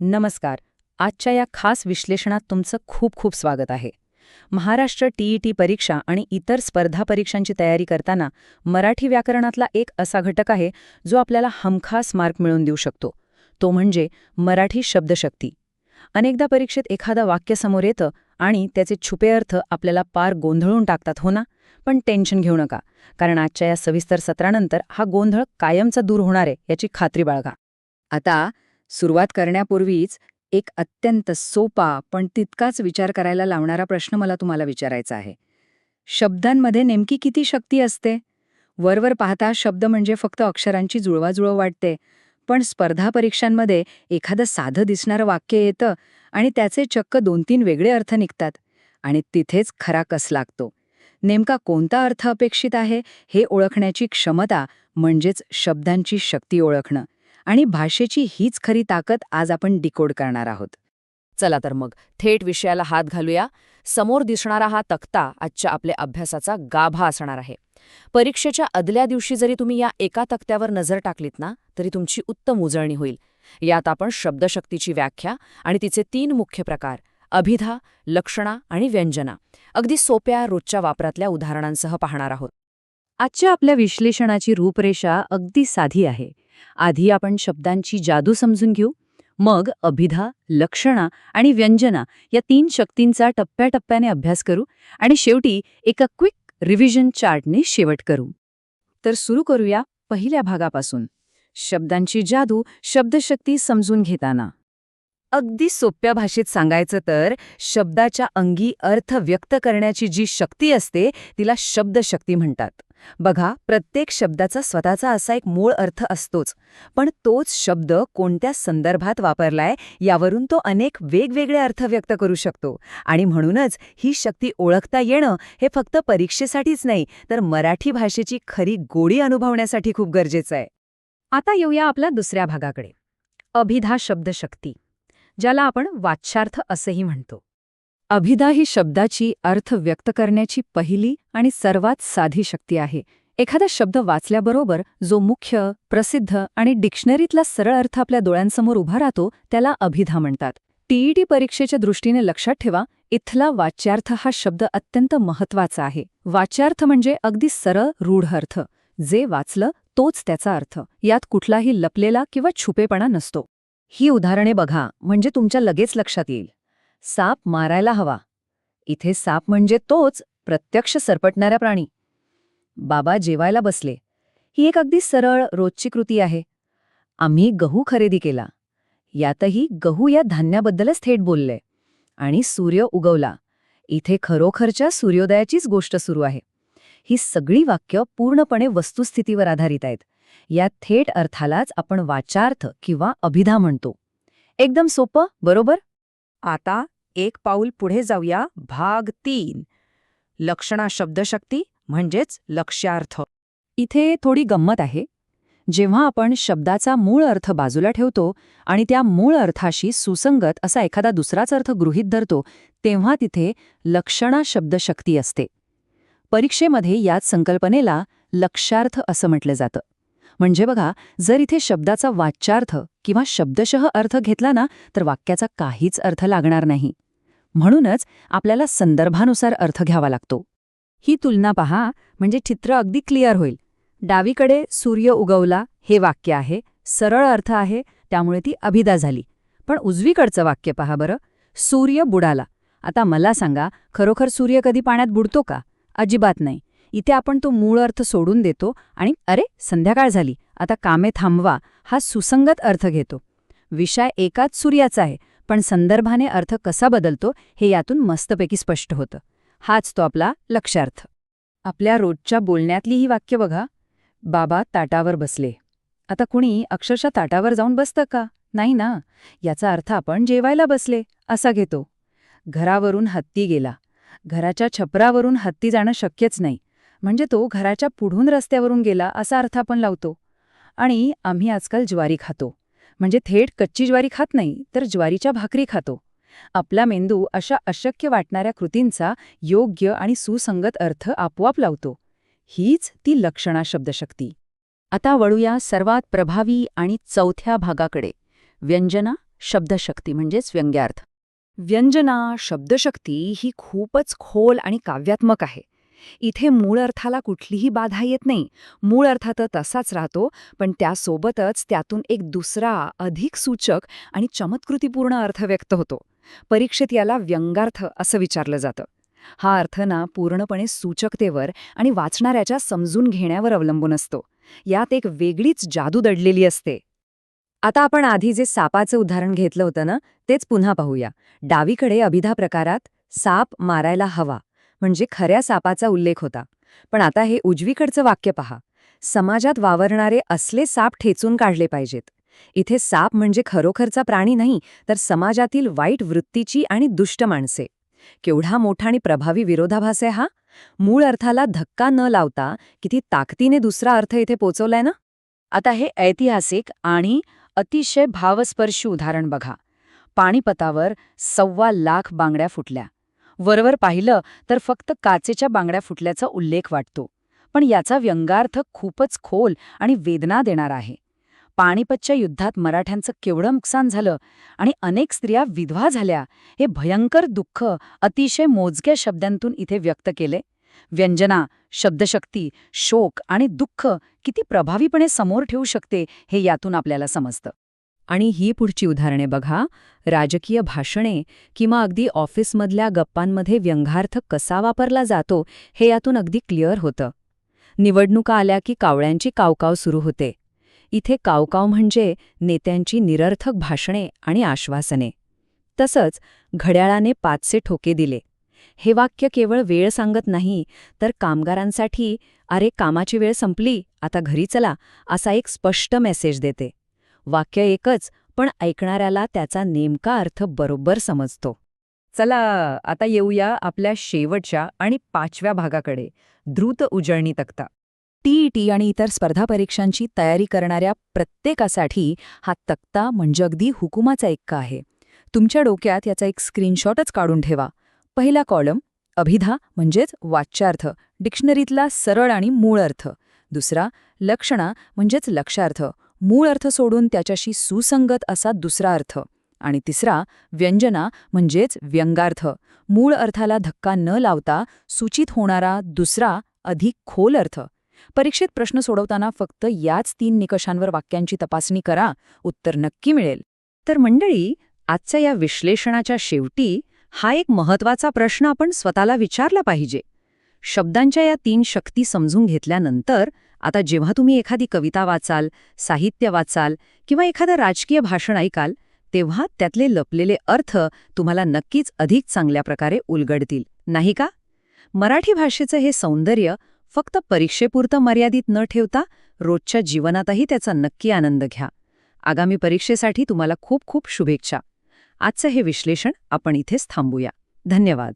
नमस्कार. आजच्या या खास विश्लेषणात तुमचं खूप खूप स्वागत आहे. महाराष्ट्र टीईटी परीक्षा आणि इतर स्पर्धा परीक्षांची तयारी करताना मराठी व्याकरणातला एक असा घटक आहे जो आपल्याला हमखास मार्क मिळवून देऊ शकतो. तो म्हणजे मराठी शब्दशक्ती. अनेकदा परीक्षेत एखादं वाक्य समोर येतं आणि त्याचे छुपे अर्थ आपल्याला पार गोंधळून टाकतात, हो ना? पण टेन्शन घेऊ नका, कारण आजच्या या सविस्तर सत्रानंतर हा गोंधळ कायमचा दूर होणार आहे याची खात्री बाळगा. आता सुरुवात करण्यापूर्वीच एक अत्यंत सोपा पण तितकाच विचार करायला लावणारा प्रश्न मला तुम्हाला विचारायचा आहे. शब्दांमध्ये नेमकी किती शक्ती असते? वरवर पाहता शब्द म्हणजे फक्त अक्षरांची जुळवाजुळव वाटते, पण स्पर्धा परीक्षांमध्ये एखादं साधं दिसणारं वाक्य येतं आणि त्याचे चक्क 2-3 वेगळे अर्थ निघतात. आणि तिथेच खरा कस लागतो. नेमका कोणता अर्थ अपेक्षित आहे हे ओळखण्याची क्षमता म्हणजेच शब्दांची शक्ती ओळखणं. आणि भाषेची हीच खरी ताकद आज आपण डिकोड करणार आहोत. चला तर मग थेट विषयाला हात घालूया. समोर दिसणारा हा तक्ता आजच्या आपल्या अभ्यासाचा गाभा असणार आहे. परीक्षेच्या आदल्या दिवशी जरी तुम्ही या एका तक्त्यावर नजर टाकलीत ना, तरी तुमची उत्तम उजळणी होईल. यात आपण शब्दशक्तीची व्याख्या आणि तिचे 3 मुख्य प्रकार अभिधा, लक्षणा आणि व्यंजना अगदी सोप्या रोजच्या वापरातल्या उदाहरणांसह पाहणार आहोत. आजच्या आपल्या विश्लेषणाची रूपरेषा अगदी साधी आहे. आधी आपण शब्दांची जादू समजून घेऊ, मग अभिधा, लक्षणा आणि व्यंजना या 3 शक्तींचा टप्प्याटप्प्याने अभ्यास करू आणि शेवटी एका क्विक रिव्हिजन चार्टने शेवट करू. तर सुरू करूया पहिल्या भागापासून. शब्दांची जादू, शब्दशक्ती समजून घेताना. अगदी सोप्या भाषेत सांगायचं तर शब्दाच्या अंगी अर्थ व्यक्त करण्याची जी शक्ती असते तिला शब्दशक्ती म्हणतात. बघा, प्रत्येक शब्दाचा स्वतःचा असा एक मूळ अर्थ असतोच, पण तोच शब्द कोणत्या संदर्भात वापरलाय यावरून तो अनेक वेगवेगळे अर्थ व्यक्त करू शकतो. आणि म्हणूनच ही शक्ती ओळखता येणं हे फक्त परीक्षेसाठीच नाही, तर मराठी भाषेची खरी गोडी अनुभवण्यासाठी खूप गरजेचं आहे. आता येऊया आपल्या दुसऱ्या भागाकडे, अभिधा शब्दशक्ती, ज्याला आपण वाच्यार्थ असंही म्हणतो. अभिधा ही शब्दाची अर्थ व्यक्त करण्याची पहिली आणि सर्वात साधी शक्ती आहे. एखादा शब्द वाचल्याबरोबर जो मुख्य, प्रसिद्ध आणि डिक्शनरीतला सरळ अर्थ आपल्या डोळ्यांसमोर उभा राहतो त्याला अभिधा म्हणतात. टीईटी परीक्षेच्या दृष्टीने लक्षात ठेवा, इथला वाच्यार्थ हा शब्द अत्यंत महत्वाचा आहे. वाच्यार्थ म्हणजे अगदी सरळ रूढ अर्थ. जे वाचलं तोच त्याचा अर्थ. यात कुठलाही लपलेला किंवा छुपेपणा नसतो. ही उदाहरणे बघा, म्हणजे तुमच्या लगेच लक्षात येईल. साप मारायला हवा. इथे साप म्हणजे तोच प्रत्यक्ष सरपटणारा प्राणी. बाबा जेवायला बसले. ही एक अगदी सरळ रोजची कृती आहे. आम्ही गहू खरेदी केला. यातही गहू या धान्याबद्दलच थेट बोलले. आणि सूर्य उगवला. इथे खरोखरच्या सूर्योदयाचीच गोष्ट सुरू आहे. ही सगळी वाक्य पूर्णपणे वस्तुस्थितीवर आधारित आहेत. या थेट अर्थालाच आपण वाच्यार्थ किंवा अभिधा म्हणतो. एकदम सोपं, बरोबर? आता एक पाऊल पुढे जाऊया. भाग 3, लक्षणा शब्दशक्ती म्हणजेच लक्ष्यार्थ. इथे थोडी गंमत आहे. जेव्हा आपण शब्दाचा मूळ अर्थ बाजूला ठेवतो आणि त्या मूळ अर्थाशी सुसंगत असा एखादा दुसराच अर्थ गृहीत धरतो, तेव्हा तिथे लक्षणा शब्दशक्ती असते. परीक्षेमध्ये याच संकल्पनेला लक्ष्यार्थ असं म्हटलं जातं. म्हणजे बघा, जर इथे शब्दाचा वाच्यार्थ किंवा शब्दशः अर्थ घेतला ना, तर वाक्याचा काहीच अर्थ लागणार नाही. म्हणूनच आपल्याला संदर्भानुसार अर्थ घ्यावा लागतो. ही तुलना पहा, म्हणजे चित्र अगदी क्लिअर होईल. डावीकडे सूर्य उगवला हे वाक्य आहे, सरळ अर्थ आहे, त्यामुळे ती अभिधा झाली. पण उजवीकडचं वाक्य पहा बरं, सूर्य बुडाला. आता मला सांगा, खरोखर सूर्य कधी पाण्यात बुडतो का? अजिबात नाही. इथे आपण तो मूळ अर्थ सोडून देतो आणि अरे संध्याकाळ झाली, आता कामे थांबवा हा सुसंगत अर्थ घेतो. विषय एकाच सूर्याचा आहे, पण संदर्भाने अर्थ कसा बदलतो हे यातून मस्तपैकी स्पष्ट होतं. हाच तो आपला लक्ष्यार्थ. आपल्या रोजच्या बोलण्यातली ही वाक्य बघा. बाबा ताटावर बसले. आता कुणी अक्षरशः ताटावर जाऊन बसतं का? नाही ना. याचा अर्थ आपण जेवायला बसले असा घेतो. घरावरून हत्ती गेला. घराच्या छपरावरून हत्ती जाणं शक्यच नाही, म्हणजे तो घराच्या पुढून रस्त्यावरून गेला असा अर्थ आपण लावतो. आणि आम्ही आजकाल ज्वारी खातो, म्हणजे थेट कच्ची ज्वारी खात नाही, तर ज्वारीच्या भाकरी खातो. आपला मेंदू अशा अशक्य वाटणाऱ्या कृतींचा योग्य आणि सुसंगत अर्थ आपोआप लावतो. हीच ती लक्षणा शब्दशक्ती. आता वळूया सर्वात प्रभावी आणि चौथ्या भागाकडे, व्यंजना शब्दशक्ती म्हणजेच व्यंग्यार्थ. व्यंजना, शब्दशक्ती ही खूपच खोल आणि काव्यात्मक आहे. इथे मूळ अर्थाला कुठलीही बाधा येत नाही. मूळ अर्थ तर तसाच राहतो, पण त्यासोबतच त्यातून एक दुसरा, अधिक सूचक आणि चमत्कृतीपूर्ण अर्थ व्यक्त होतो. परीक्षेत याला व्यंगार्थ असं विचारलं जातं. हा अर्थ ना पूर्णपणे सूचकतेवर आणि वाचणाऱ्याच्या समजून घेण्यावर अवलंबून असतो. यात एक वेगळीच जादू दडलेली असते. आता आपण आधी जे सापाचं उदाहरण घेतलं होतं ना, तेच पुन्हा पाहूया. डावीकडे अभिधा प्रकारात साप मारायला हवा म्हणजे खऱ्या सापाचा उल्लेख होता. पण आता हे उजवीकडचं वाक्य पहा. समाजात वावरणारे असले साप ठेचून काढले पाहिजेत. इथे साप म्हणजे खरोखरचा प्राणी नाही, तर समाजातील वाईट वृत्तीची आणि दुष्ट माणसे. केवढा मोठा आणि प्रभावी विरोधाभास आहे हा. मूळ अर्थाला धक्का न लावता किती ताकदीने दुसरा अर्थ इथे पोचवलाय ना. आता हे ऐतिहासिक आणि अतिशय भावस्पर्शी उदाहरण बघा. पाणीपतावर 1.25 लाख बांगड्या फुटल्या. वरवर पाहिलं तर फक्त काचेच्या बांगड्या फुटल्याचा उल्लेख वाटतो, पण याचा व्यंगार्थ खूपच खोल आणि वेदना देणारा आहे. पाणीपतच्या युद्धात मराठ्यांचं केवढं नुकसान झालं आणि अनेक स्त्रिया विधवा झाल्या, हे भयंकर दुःख अतिशय मोजक्या शब्दांतून इथे व्यक्त केले. व्यंजना, शब्दशक्ती, शोक आणि दुःख किती प्रभावीपणे समोर ठेवू शकते हे यातून आपल्याला समजतं. आणि ही पुढची उदाहरणे बघा. राजकीय भाषणे किंवा अगदी ऑफिसमधल्या गप्पांमध्ये व्यंगार्थ कसा वापरला जातो हे यातून अगदी क्लिअर होतं. निवडणुका आल्या की कावळ्यांची कावकाव सुरू होते. इथे कावकाव म्हणजे नेत्यांची निरर्थक भाषणे आणि आश्वासने. तसंच घड्याळाने 5 ठोके दिले. हे वाक्य केवळ वेळ सांगत नाही, तर कामगारांसाठी अरे कामाची वेळ संपली, आता घरी चला, असा एक स्पष्ट मेसेज देते. वाक्य एकच, पण ऐकणाऱ्याला त्याचा नेमका अर्थ बरोबर समजतो. चला आता येऊया आपल्या शेवटच्या आणि 5व्या भागाकडे, द्रुत उजळणी तक्ता. टीईटी आणि इतर स्पर्धा परीक्षांची तयारी करणाऱ्या प्रत्येकासाठी हा तक्ता म्हणजे अगदी हुकुमाचा एक्का आहे. तुमच्या डोक्यात याचा एक स्क्रीनशॉटच काढून ठेवा. पहिला कॉलम अभिधा म्हणजेच वाच्यार्थ, डिक्शनरीतला सरळ आणि मूळ अर्थ. दुसरा लक्षणा म्हणजेच लक्षार्थ, मूळ अर्थ सोडून त्याच्याशी सुसंगत असा दुसरा अर्थ. आणि तिसरा व्यंजना म्हणजेच व्यंगार्थ, मूळ अर्थाला धक्का न लावता सूचित होणारा दुसरा अधिक खोल अर्थ. परीक्षेत प्रश्न सोडवताना फक्त याच 3 निकषांवर वाक्यांची तपासणी करा, उत्तर नक्की मिळेल. तर मंडळी, आजच्या या विश्लेषणाच्या शेवटी हा एक महत्त्वाचा प्रश्न आपण स्वतःला विचारला पाहिजे. शब्दांच्या या 3 शक्ती समजून घेतल्यानंतर आता जेव्हा तुम्ही एखादी कविता वाचाल, साहित्य वाचाल किंवा एखादं राजकीय भाषण ऐकाल, तेव्हा त्यातले लपलेले अर्थ तुम्हाला नक्कीच अधिक चांगल्या प्रकारे उलगडतील, नाही का? मराठी भाषेचं हे सौंदर्य फक्त परीक्षेपुरतं मर्यादित न ठेवता रोजच्या जीवनातही त्याचा नक्की आनंद घ्या. आगामी परीक्षेसाठी तुम्हाला खूप खूप शुभेच्छा. आजचं हे विश्लेषण आपण इथेच थांबूया. धन्यवाद.